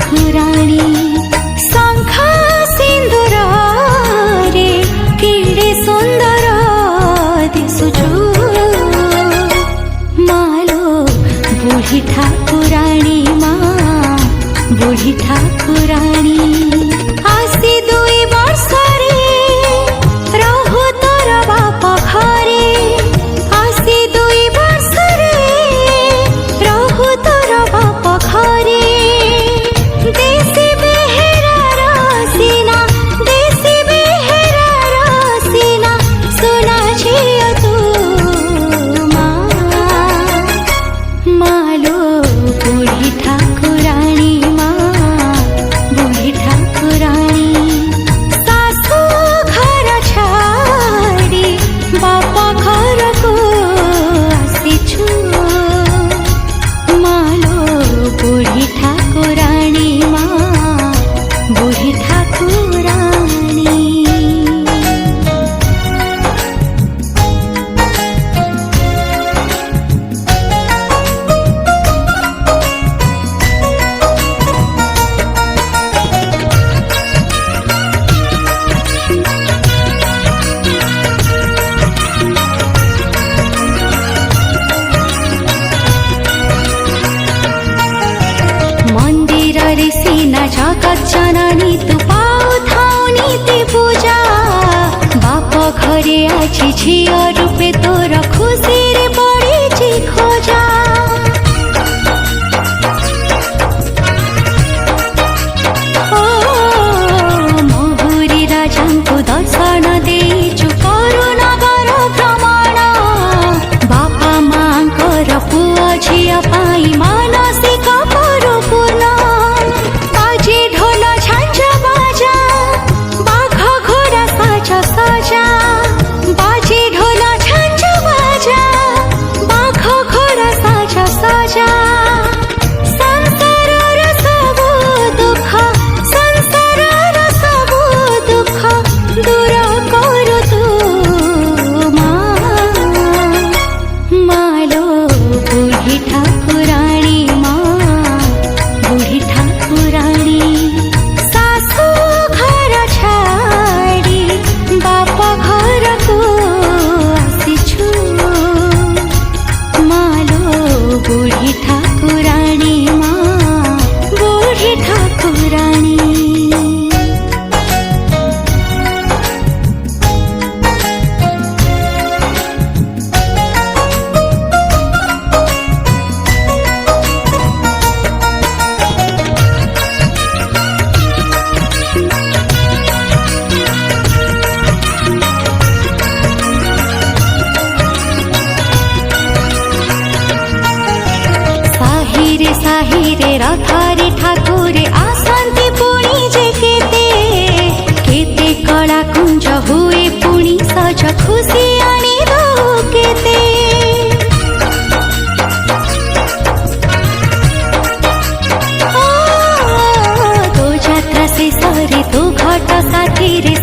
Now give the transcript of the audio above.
ठाकुराणी शंख सिंदूर रे केड़े सुंदर दिसुछु मालो बुढ़ी ठाकुराणी माँ बुढ़ी ठाकुराणी आसी 2 वर्ष रे रहु तोर बाप घरे आसी 2 वर्ष रे रहु तोर बाप घरे देसी बेहेरा रसीना देसी बेहेरा रसीना सुना छियो तू मालो बुढ़ी ठाकुराणी बुढ़ी ठाकुराणी सासू घर छाड़ी बापा घर को आसीछु मालो बुढ़ी ठाकुराणी बुढ़ी ठाकुराणी। सीना जगत जननी तू पाऊ थाऊ नीति पूजा बाप घरे आज झियो रूपे तोर खुशी रे पड़ी खोजा ओ महुरी राजा को दर्शन देचु करुणगर भ्रमण बापा मांकर पुआ झिया पाई मानसिक परिपूर्ण ढोल झांझ बाजा बाघ घोड़ा साजा साजा बाजे ढोल झांझ बाजा बाघ घोड़ा साजा साजा संसार सब दुख दूर करू तू मालो बुढ़ी ठाकुराणी बुढ़ी ठाकुराणी सासू घर छाड़ी बाप घर को आसीछु मालो बुढ़ी ठाकुराणी बुढ़ी ठाकुराणी। साहिरे रथारे ठाकुरे आसंती पुणी जे केते कला कुंज हुए पुणी सज खुशी आनी दो केते तो यात्रा शेष रे तो घट साथी रे